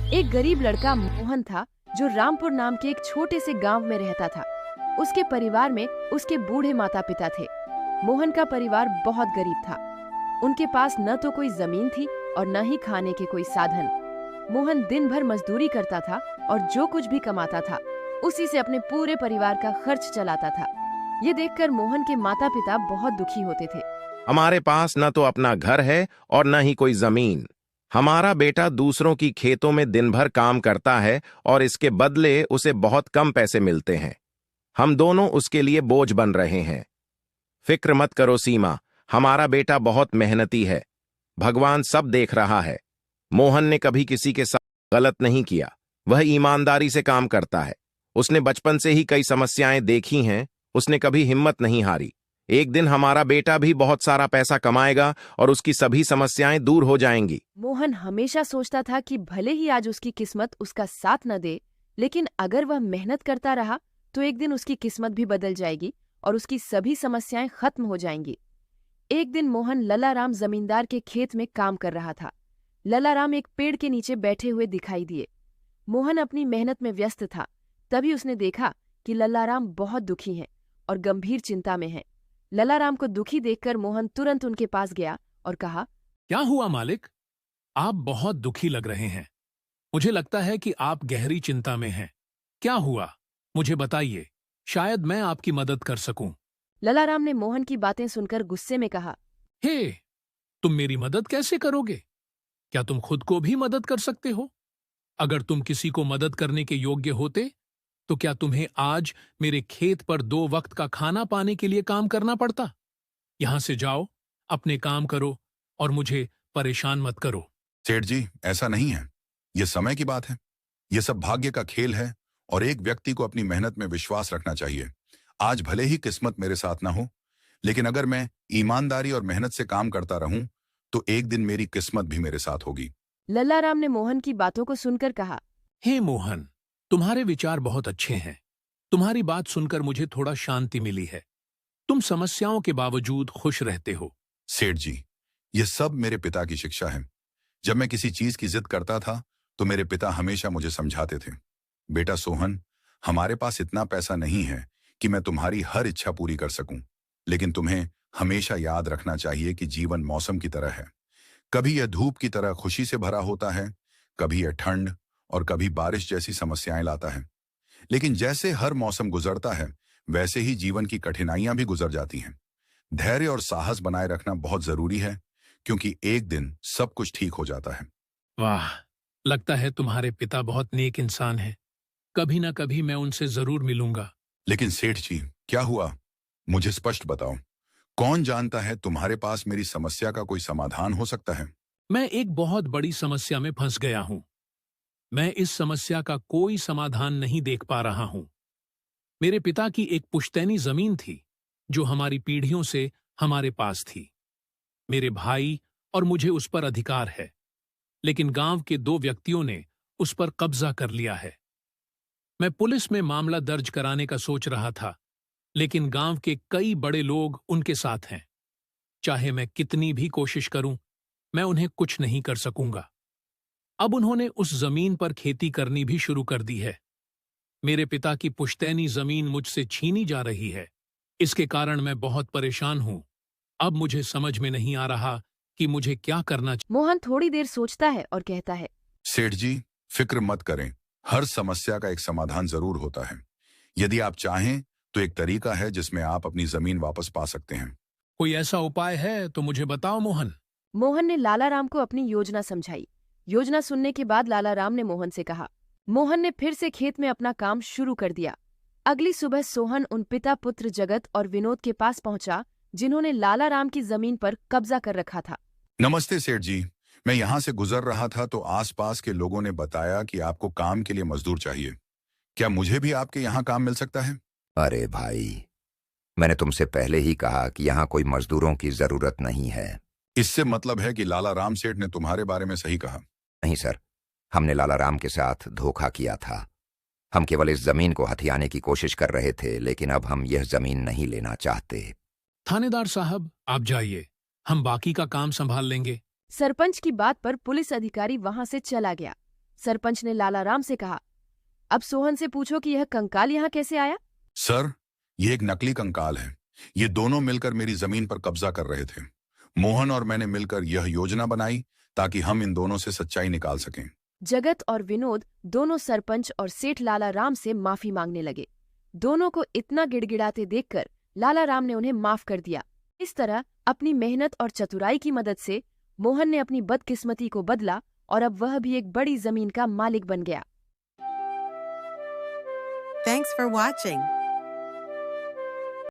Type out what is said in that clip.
एक गरीब लड़का मोहन था जो रामपुर नाम के एक छोटे से गांव में रहता था। उसके परिवार में उसके बूढ़े माता पिता थे। मोहन का परिवार बहुत गरीब था। उनके पास न तो कोई जमीन थी और न ही खाने के कोई साधन। मोहन दिन भर मजदूरी करता था और जो कुछ भी कमाता था उसी से अपने पूरे परिवार का खर्च चलाता था। ये देखकर मोहन के माता पिता बहुत दुखी होते थे। हमारे पास न तो अपना घर है और न ही कोई जमीन। हमारा बेटा दूसरों की खेतों में दिन भर काम करता है और इसके बदले उसे बहुत कम पैसे मिलते हैं। हम दोनों उसके लिए बोझ बन रहे हैं। फिक्र मत करो सीमा, हमारा बेटा बहुत मेहनती है। भगवान सब देख रहा है। मोहन ने कभी किसी के साथ गलत नहीं किया। वह ईमानदारी से काम करता है। उसने बचपन से ही कई समस्याएं देखी हैं। उसने कभी हिम्मत नहीं हारी। एक दिन हमारा बेटा भी बहुत सारा पैसा कमाएगा और उसकी सभी समस्याएं दूर हो जाएंगी। मोहन हमेशा सोचता था कि भले ही आज उसकी किस्मत उसका साथ न दे, लेकिन अगर वह मेहनत करता रहा तो एक दिन उसकी किस्मत भी बदल जाएगी और उसकी सभी समस्याएं खत्म हो जाएंगी। एक दिन मोहन ललाराम जमींदार के खेत में काम कर रहा था। ललाराम एक पेड़ के नीचे बैठे हुए दिखाई दिए। मोहन अपनी मेहनत में व्यस्त था। तभी उसने देखा कि ललाराम बहुत दुखी हैं और गंभीर चिंता में हैं। ललाराम को दुखी देखकर मोहन तुरंत उनके पास गया और कहा, क्या हुआ मालिक? आप बहुत दुखी लग रहे हैं। मुझे लगता है कि आप गहरी चिंता में हैं। क्या हुआ? मुझे बताइए, शायद मैं आपकी मदद कर सकूं। ललाराम ने मोहन की बातें सुनकर गुस्से में कहा, हे, तुम मेरी मदद कैसे करोगे? क्या तुम खुद को भी मदद कर सकते हो? अगर तुम किसी को मदद करने के योग्य होते तो क्या तुम्हें आज मेरे खेत पर 2 वक्त का खाना पाने के लिए काम करना पड़ता? यहां से जाओ, अपने काम करो और मुझे परेशान मत करो। सेठ जी, ऐसा नहीं है। ये समय की बात है। ये सब भाग्य का खेल है और एक व्यक्ति को अपनी मेहनत में विश्वास रखना चाहिए। आज भले ही किस्मत मेरे साथ ना हो, लेकिन अगर मैं ईमानदारी और मेहनत से काम करता रहूं तो एक दिन मेरी किस्मत भी मेरे साथ होगी। ललाराम ने मोहन की बातों को सुनकर कहा, हे मोहन, तुम्हारे विचार बहुत अच्छे हैं। तुम्हारी बात सुनकर मुझे थोड़ा शांति मिली है। तुम समस्याओं के बावजूद खुश रहते हो। सेठ जी, ये सब मेरे पिता की शिक्षा है। जब मैं किसी चीज की जिद करता था तो मेरे पिता हमेशा मुझे समझाते थे, बेटा सोहन, हमारे पास इतना पैसा नहीं है कि मैं तुम्हारी हर इच्छा पूरी कर सकूं, लेकिन तुम्हें हमेशा याद रखना चाहिए कि जीवन मौसम की तरह है। कभी यह धूप की तरह खुशी से भरा होता है, कभी यह ठंड और कभी बारिश जैसी समस्याएं लाता है। लेकिन जैसे हर मौसम गुजरता है, वैसे ही जीवन की कठिनाइयां भी गुजर जाती हैं। धैर्य और साहस बनाए रखना बहुत जरूरी है, क्योंकि एक दिन सब कुछ ठीक हो जाता है। वाह, लगता है तुम्हारे पिता बहुत नेक इंसान हैं। कभी ना कभी मैं उनसे जरूर मिलूंगा। लेकिन सेठ जी, क्या हुआ? मुझे स्पष्ट बताओ। कौन जानता है, तुम्हारे पास मेरी समस्या का कोई समाधान हो सकता है। मैं एक बहुत बड़ी समस्या में फंस गया हूं। मैं इस समस्या का कोई समाधान नहीं देख पा रहा हूं। मेरे पिता की एक पुश्तैनी जमीन थी जो हमारी पीढ़ियों से हमारे पास थी। मेरे भाई और मुझे उस पर अधिकार है, लेकिन गांव के 2 व्यक्तियों ने उस पर कब्जा कर लिया है। मैं पुलिस में मामला दर्ज कराने का सोच रहा था, लेकिन गांव के कई बड़े लोग उनके साथ हैं। चाहे मैं कितनी भी कोशिश करूं, मैं उन्हें कुछ नहीं कर सकूंगा। अब उन्होंने उस जमीन पर खेती करनी भी शुरू कर दी है। मेरे पिता की पुश्तैनी जमीन मुझसे छीनी जा रही है। इसके कारण मैं बहुत परेशान हूं। अब मुझे समझ में नहीं आ रहा कि मुझे क्या करना चाहिए। मोहन थोड़ी देर सोचता है और कहता है, सेठ जी, फिक्र मत करें। हर समस्या का एक समाधान जरूर होता है। यदि आप चाहें तो एक तरीका है जिसमें आप अपनी जमीन वापस पा सकते हैं। कोई ऐसा उपाय है तो मुझे बताओ मोहन। मोहन ने लालाराम को अपनी योजना समझाई। योजना सुनने के बाद लालाराम ने मोहन से कहा। मोहन ने फिर से खेत में अपना काम शुरू कर दिया। अगली सुबह सोहन उन पिता पुत्र जगत और विनोद के पास पहुंचा जिन्होंने लालाराम की जमीन पर कब्जा कर रखा था। नमस्ते सेठ जी, मैं यहाँ से गुजर रहा था तो आसपास के लोगों ने बताया कि आपको काम के लिए मजदूर चाहिए। क्या मुझे भी आपके यहाँ काम मिल सकता है? अरे भाई, मैंने तुमसे पहले ही कहा कि यहाँ कोई मजदूरों की जरूरत नहीं है। इससे मतलब है कि लाला राम सेठ ने तुम्हारे बारे में सही कहा? नहीं सर, हमने लालाराम के साथ धोखा किया था। हम केवल इस जमीन को हथियाने की कोशिश कर रहे थे, लेकिन अब हम यह जमीन नहीं लेना चाहते। थानेदार साहब, आप जाइए, हम बाकी का काम संभाल लेंगे। सरपंच की बात पर पुलिस अधिकारी वहां से चला गया। सरपंच ने लाला राम से कहा, अब सोहन से पूछो कि यह कंकाल यहाँ कैसे आया। सर, ये एक नकली कंकाल है। ये दोनों मिलकर मेरी जमीन पर कब्जा कर रहे थे। मोहन और मैंने मिलकर यह योजना बनाई ताकि हम इन दोनों से सच्चाई निकाल सकें। जगत और विनोद दोनों सरपंच और सेठ लाला राम से माफी मांगने लगे। दोनों को इतना गिड़गिड़ाते देखकर लाला राम ने उन्हें माफ कर दिया। इस तरह अपनी मेहनत और चतुराई की मदद से मोहन ने अपनी बदकिस्मती को बदला और अब वह भी एक बड़ी जमीन का मालिक बन गया। Thanks for watching.